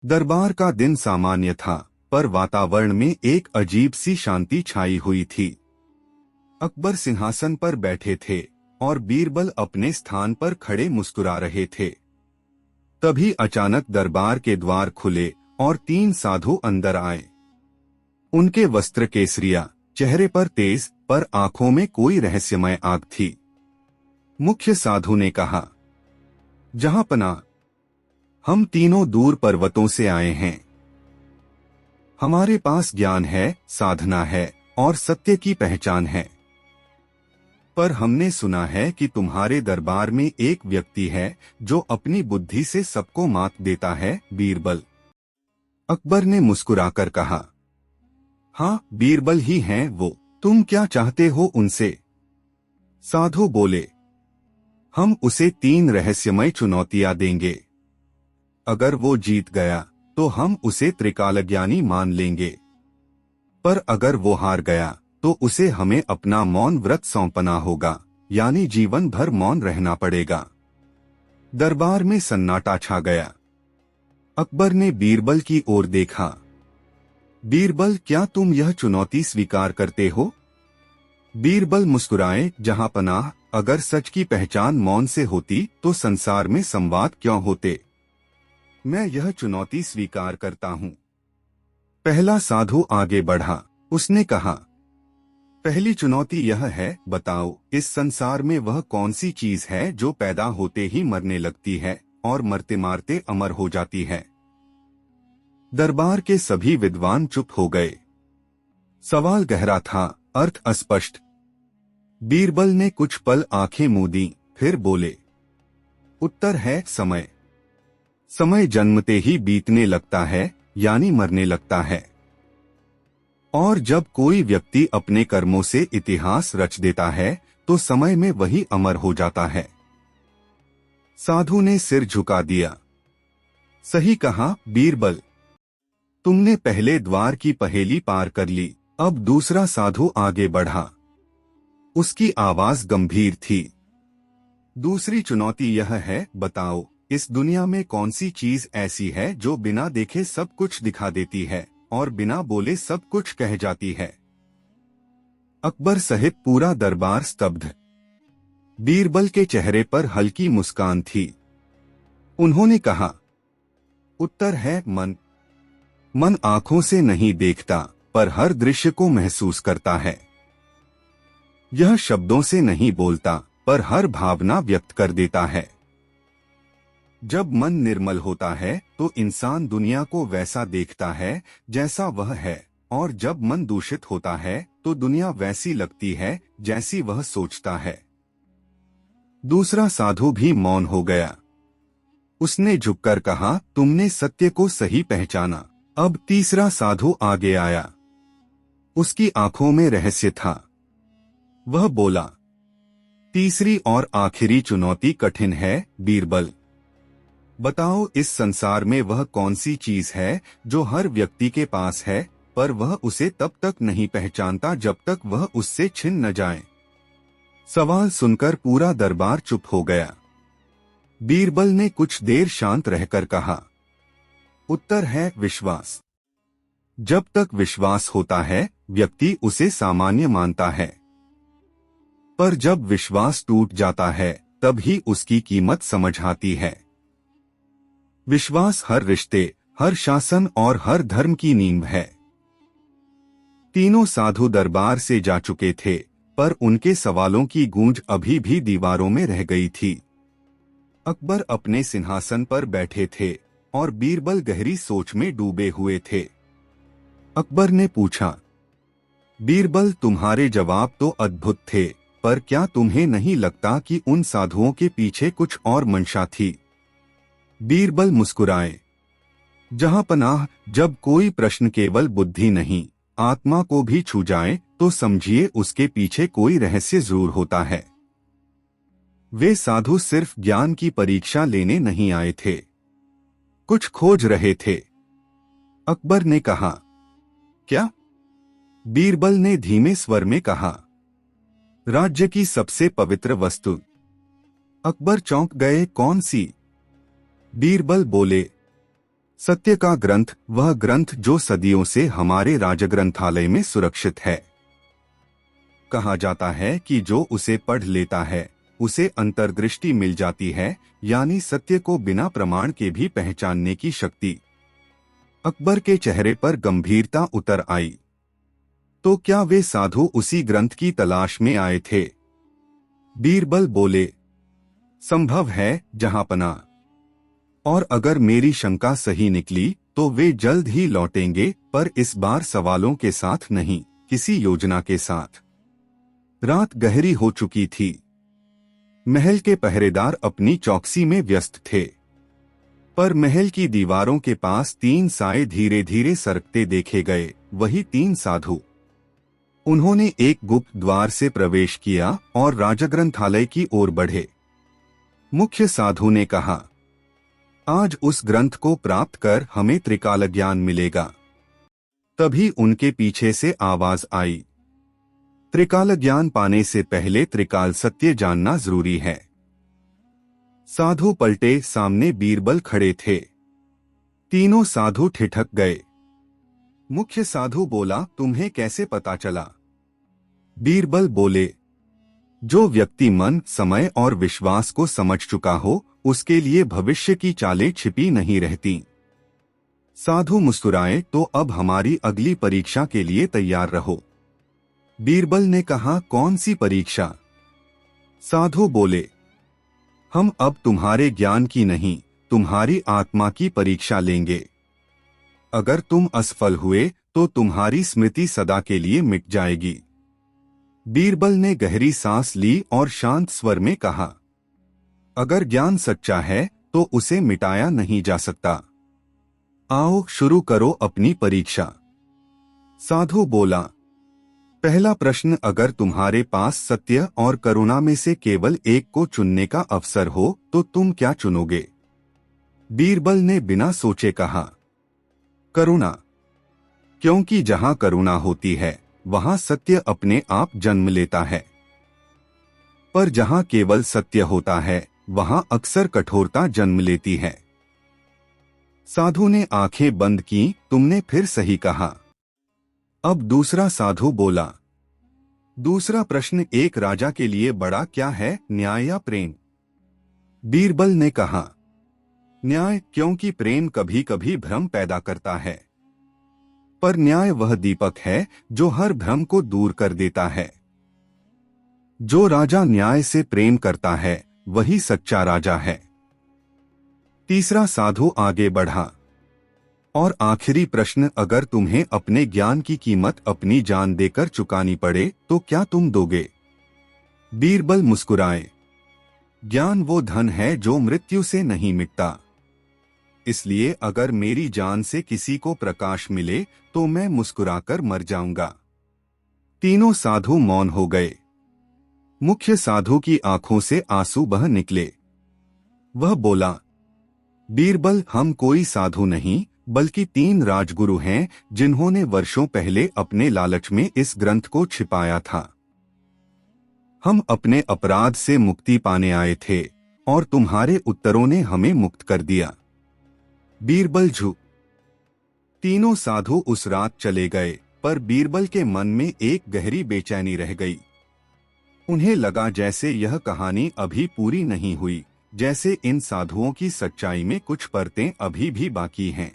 दरबार का दिन सामान्य था, पर वातावरण में एक अजीब सी शांति छाई हुई थी। अकबर सिंहासन पर बैठे थे और बीरबल अपने स्थान पर खड़े मुस्कुरा रहे थे। तभी अचानक दरबार के द्वार खुले और 3 साधु अंदर आए। उनके वस्त्र केसरिया, चेहरे पर तेज पर आंखों में कोई रहस्यमय आग थी। मुख्य साधु ने कहा, जहांपनाह, हम तीनों दूर पर्वतों से आए हैं। हमारे पास ज्ञान है, साधना है और सत्य की पहचान है। पर हमने सुना है कि तुम्हारे दरबार में एक व्यक्ति है जो अपनी बुद्धि से सबको मात देता है, बीरबल। अकबर ने मुस्कुराकर कहा, हाँ, बीरबल ही हैं वो। तुम क्या चाहते हो उनसे? साधु बोले, हम उसे 3 रहस्यमय चुनौतियां देंगे। अगर वो जीत गया तो हम उसे त्रिकालज्ञानी मान लेंगे, पर अगर वो हार गया तो उसे हमें अपना मौन व्रत सौंपना होगा, यानी जीवन भर मौन रहना पड़ेगा। दरबार में सन्नाटा छा गया। अकबर ने बीरबल की ओर देखा। बीरबल, क्या तुम यह चुनौती स्वीकार करते हो? बीरबल मुस्कुराए, जहांपनाह, अगर सच की पहचान मौन से होती तो संसार में संवाद क्यों होते? मैं यह चुनौती स्वीकार करता हूँ। पहला साधु आगे बढ़ा। उसने कहा, पहली चुनौती यह है, बताओ इस संसार में वह कौन सी चीज है जो पैदा होते ही मरने लगती है और मरते मारते अमर हो जाती है। दरबार के सभी विद्वान चुप हो गए। सवाल गहरा था, अर्थ अस्पष्ट। बीरबल ने कुछ पल आंखें मूंदी, फिर बोले, उत्तर है समय। समय जन्मते ही बीतने लगता है, यानी मरने लगता है। और जब कोई व्यक्ति अपने कर्मों से इतिहास रच देता है तो समय में वही अमर हो जाता है। साधु ने सिर झुका दिया। सही कहा, बीरबल। तुमने पहले द्वार की पहेली पार कर ली। अब दूसरा साधु आगे बढ़ा। उसकी आवाज गंभीर थी। दूसरी चुनौती यह है, बताओ इस दुनिया में कौन सी चीज ऐसी है जो बिना देखे सब कुछ दिखा देती है और बिना बोले सब कुछ कह जाती है। अकबर सहित पूरा दरबार स्तब्ध। बीरबल के चेहरे पर हल्की मुस्कान थी। उन्होंने कहा, उत्तर है मन। मन आंखों से नहीं देखता, पर हर दृश्य को महसूस करता है। यह शब्दों से नहीं बोलता, पर हर भावना व्यक्त कर देता है। जब मन निर्मल होता है तो इंसान दुनिया को वैसा देखता है जैसा वह है, और जब मन दूषित होता है तो दुनिया वैसी लगती है जैसी वह सोचता है। दूसरा साधु भी मौन हो गया। उसने झुककर कहा, तुमने सत्य को सही पहचाना। अब तीसरा साधु आगे आया। उसकी आंखों में रहस्य था। वह बोला, तीसरी और आखिरी चुनौती कठिन है, बीरबल। बताओ इस संसार में वह कौन सी चीज है जो हर व्यक्ति के पास है, पर वह उसे तब तक नहीं पहचानता जब तक वह उससे छिन न जाए। सवाल सुनकर पूरा दरबार चुप हो गया। बीरबल ने कुछ देर शांत रहकर कहा, उत्तर है विश्वास। जब तक विश्वास होता है व्यक्ति उसे सामान्य मानता है, पर जब विश्वास टूट जाता है तब ही उसकी कीमत समझ आती है। विश्वास हर रिश्ते, हर शासन और हर धर्म की नींव है। तीनों साधु दरबार से जा चुके थे, पर उनके सवालों की गूंज अभी भी दीवारों में रह गई थी। अकबर अपने सिंहासन पर बैठे थे और बीरबल गहरी सोच में डूबे हुए थे। अकबर ने पूछा, बीरबल, तुम्हारे जवाब तो अद्भुत थे, पर क्या तुम्हें नहीं लगता कि उन साधुओं के पीछे कुछ और मंशा थी? बीरबल मुस्कुराए, जहांपनाह, जब कोई प्रश्न केवल बुद्धि नहीं आत्मा को भी छू जाए तो समझिए उसके पीछे कोई रहस्य जरूर होता है। वे साधु सिर्फ ज्ञान की परीक्षा लेने नहीं आए थे, कुछ खोज रहे थे। अकबर ने कहा, क्या? बीरबल ने धीमे स्वर में कहा, राज्य की सबसे पवित्र वस्तु। अकबर चौंक गए, कौन सी? बीरबल बोले, सत्य का ग्रंथ वह ग्रंथ जो सदियों से हमारे राजग्रंथालय में सुरक्षित है। कहा जाता है कि जो उसे पढ़ लेता है उसे अंतर्दृष्टि मिल जाती है, यानी सत्य को बिना प्रमाण के भी पहचानने की शक्ति। अकबर के चेहरे पर गंभीरता उतर आई। तो क्या वे साधु उसी ग्रंथ की तलाश में आए थे? बीरबल बोले, संभव है जहांपना। और अगर मेरी शंका सही निकली तो वे जल्द ही लौटेंगे, पर इस बार सवालों के साथ नहीं, किसी योजना के साथ। रात गहरी हो चुकी थी। महल के पहरेदार अपनी चौकसी में व्यस्त थे, पर महल की दीवारों के पास 3 साए धीरे धीरे सरकते देखे गए, वही 3 साधु। उन्होंने एक गुप्त द्वार से प्रवेश किया और राजग्रंथालय की ओर बढ़े। मुख्य साधु ने कहा, आज उस ग्रंथ को प्राप्त कर हमें त्रिकाल ज्ञान मिलेगा। तभी उनके पीछे से आवाज आई, त्रिकाल ज्ञान पाने से पहले त्रिकाल सत्य जानना जरूरी है। साधु पलटे, सामने बीरबल खड़े थे। तीनों साधु ठिठक गए। मुख्य साधु बोला, तुम्हें कैसे पता चला? बीरबल बोले, जो व्यक्ति मन, समय और विश्वास को समझ चुका हो उसके लिए भविष्य की चालें छिपी नहीं रहती। साधु मुस्कुराए, तो अब हमारी अगली परीक्षा के लिए तैयार रहो। बीरबल ने कहा, कौन सी परीक्षा? साधु बोले, हम अब तुम्हारे ज्ञान की नहीं, तुम्हारी आत्मा की परीक्षा लेंगे। अगर तुम असफल हुए तो तुम्हारी स्मृति सदा के लिए मिट जाएगी। बीरबल ने गहरी सांस ली और शांत स्वर में कहा, अगर ज्ञान सच्चा है तो उसे मिटाया नहीं जा सकता। आओ शुरू करो अपनी परीक्षा। साधु बोला, पहला प्रश्न, अगर तुम्हारे पास सत्य और करुणा में से केवल एक को चुनने का अवसर हो तो तुम क्या चुनोगे? बीरबल ने बिना सोचे कहा, करुणा। क्योंकि जहां करुणा होती है वहां सत्य अपने आप जन्म लेता है, पर जहां केवल सत्य होता है वहां अक्सर कठोरता जन्म लेती है। साधु ने आंखें बंद की। तुमने फिर सही कहा। अब दूसरा साधु बोला, दूसरा प्रश्न, एक राजा के लिए बड़ा क्या है, न्याय या प्रेम? बीरबल ने कहा, न्याय, क्योंकि प्रेम कभी कभी भ्रम पैदा करता है, पर न्याय वह दीपक है जो हर भ्रम को दूर कर देता है। जो राजा न्याय से प्रेम करता है वही सच्चा राजा है। तीसरा साधु आगे बढ़ा, और आखिरी प्रश्न, अगर तुम्हें अपने ज्ञान की कीमत अपनी जान देकर चुकानी पड़े तो क्या तुम दोगे? बीरबल मुस्कुराए, ज्ञान वो धन है जो मृत्यु से नहीं मिटता, इसलिए अगर मेरी जान से किसी को प्रकाश मिले तो मैं मुस्कुराकर मर जाऊंगा। तीनों साधु मौन हो गए। मुख्य साधु की आंखों से आंसू बह निकले। वह बोला, बीरबल, हम कोई साधु नहीं बल्कि 3 राजगुरु हैं जिन्होंने वर्षों पहले अपने लालच में इस ग्रंथ को छिपाया था। हम अपने अपराध से मुक्ति पाने आए थे और तुम्हारे उत्तरों ने हमें मुक्त कर दिया। बीरबल झू। तीनों साधु उस रात चले गए, पर बीरबल के मन में एक गहरी बेचैनी रह गई। उन्हें लगा जैसे यह कहानी अभी पूरी नहीं हुई, जैसे इन साधुओं की सच्चाई में कुछ परतें अभी भी बाकी हैं।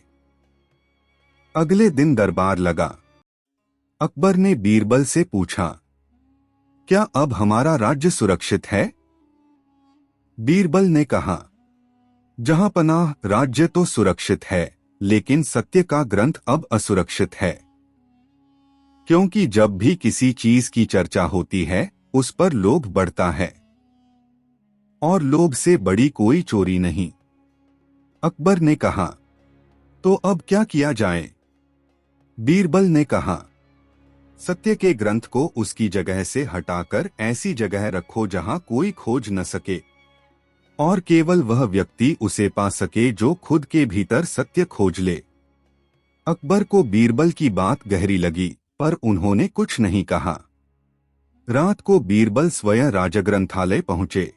अगले दिन दरबार लगा। अकबर ने बीरबल से पूछा, क्या अब हमारा राज्य सुरक्षित है? बीरबल ने कहा, जहांपनाह, राज्य तो सुरक्षित है, लेकिन सत्य का ग्रंथ अब असुरक्षित है। क्योंकि जब भी किसी चीज की चर्चा होती है उस पर लोभ बढ़ता है, और लोभ से बड़ी कोई चोरी नहीं। अकबर ने कहा, तो अब क्या किया जाए? बीरबल ने कहा, सत्य के ग्रंथ को उसकी जगह से हटाकर ऐसी जगह रखो जहां कोई खोज न सके, और केवल वह व्यक्ति उसे पा सके जो खुद के भीतर सत्य खोज ले। अकबर को बीरबल की बात गहरी लगी, पर उन्होंने कुछ नहीं कहा। रात को बीरबल स्वयं राजग्रंथालय पहुंचे।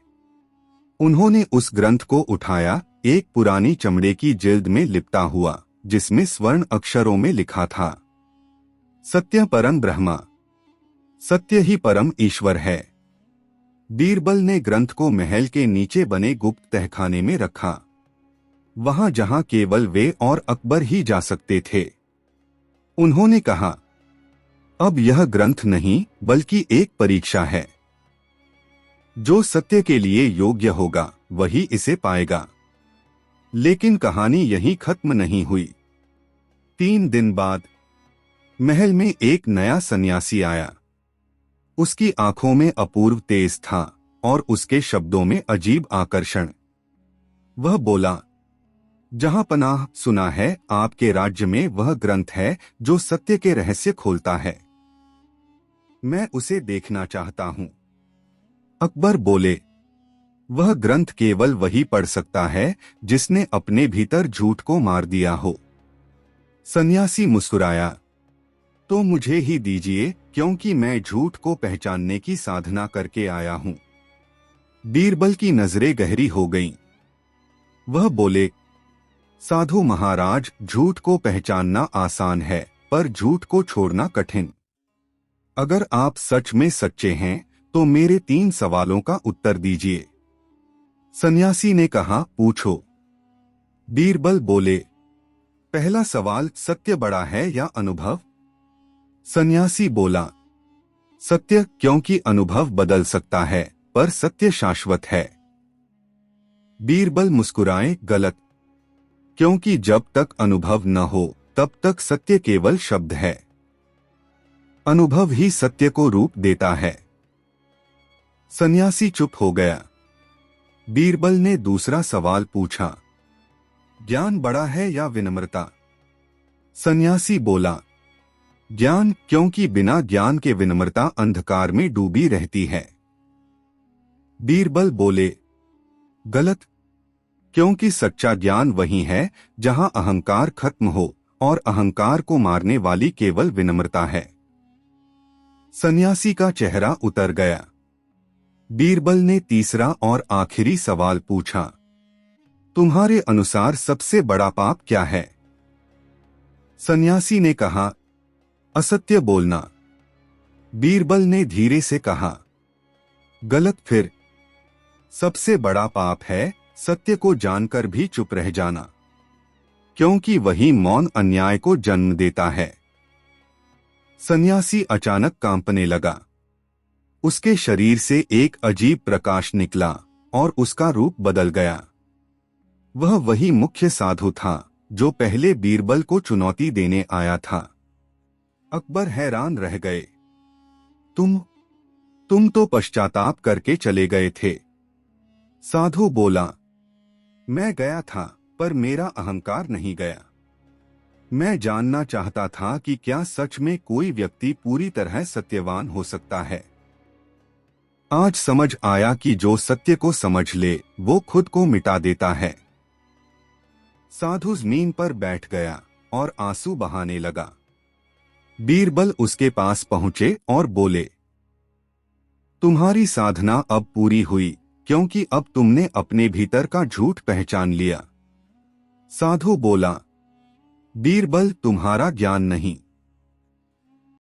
उन्होंने उस ग्रंथ को उठाया, एक पुरानी चमड़े की जिल्द में लिपटा हुआ, जिसमें स्वर्ण अक्षरों में लिखा था, सत्य परम ब्रह्मा, सत्य ही परम ईश्वर है। बीरबल ने ग्रंथ को महल के नीचे बने गुप्त तहखाने में रखा, वहां जहां केवल वे और अकबर ही जा सकते थे। उन्होंने कहा, अब यह ग्रंथ नहीं बल्कि एक परीक्षा है। जो सत्य के लिए योग्य होगा वही इसे पाएगा। लेकिन कहानी यहीं खत्म नहीं हुई। 3 दिन बाद महल में एक नया सन्यासी आया। उसकी आंखों में अपूर्व तेज था और उसके शब्दों में अजीब आकर्षण। वह बोला, जहां पनाह, सुना है आपके राज्य में वह ग्रंथ है जो सत्य के रहस्य खोलता है। मैं उसे देखना चाहता हूं। अकबर बोले, वह ग्रंथ केवल वही पढ़ सकता है जिसने अपने भीतर झूठ को मार दिया हो। सन्यासी मुस्कुराया, तो मुझे ही दीजिए, क्योंकि मैं झूठ को पहचानने की साधना करके आया हूं। बीरबल की नजरें गहरी हो गईं। वह बोले, साधु महाराज, झूठ को पहचानना आसान है पर झूठ को छोड़ना कठिन। अगर आप सच में सच्चे हैं तो मेरे 3 सवालों का उत्तर दीजिए। सन्यासी ने कहा, पूछो। बीरबल बोले, पहला सवाल, सत्य बड़ा है या अनुभव? सन्यासी बोला, सत्य, क्योंकि अनुभव बदल सकता है पर सत्य शाश्वत है। बीरबल मुस्कुराए, गलत, क्योंकि जब तक अनुभव न हो तब तक सत्य केवल शब्द है। अनुभव ही सत्य को रूप देता है। सन्यासी चुप हो गया। बीरबल ने दूसरा सवाल पूछा, ज्ञान बड़ा है या विनम्रता? सन्यासी बोला, ज्ञान, क्योंकि बिना ज्ञान के विनम्रता अंधकार में डूबी रहती है। बीरबल बोले, गलत, क्योंकि सच्चा ज्ञान वही है जहां अहंकार खत्म हो और अहंकार को मारने वाली केवल विनम्रता है। सन्यासी का चेहरा उतर गया। बीरबल ने तीसरा और आखिरी सवाल पूछा, तुम्हारे अनुसार सबसे बड़ा पाप क्या है? सन्यासी ने कहा, असत्य बोलना। बीरबल ने धीरे से कहा, गलत, फिर? सबसे बड़ा पाप है सत्य को जानकर भी चुप रह जाना, क्योंकि वही मौन अन्याय को जन्म देता है। सन्यासी अचानक कांपने लगा। उसके शरीर से एक अजीब प्रकाश निकला और उसका रूप बदल गया। वह वही मुख्य साधु था जो पहले बीरबल को चुनौती देने आया था। अकबर हैरान रह गए। तुम तो पश्चाताप करके चले गए थे। साधु बोला, मैं गया था पर मेरा अहंकार नहीं गया। मैं जानना चाहता था कि क्या सच में कोई व्यक्ति पूरी तरह सत्यवान हो सकता है। आज समझ आया कि जो सत्य को समझ ले वो खुद को मिटा देता है। साधु जमीन पर बैठ गया और आंसू बहाने लगा। बीरबल उसके पास पहुंचे और बोले, तुम्हारी साधना अब पूरी हुई, क्योंकि अब तुमने अपने भीतर का झूठ पहचान लिया। साधु बोला, बीरबल, तुम्हारा ज्ञान नहीं,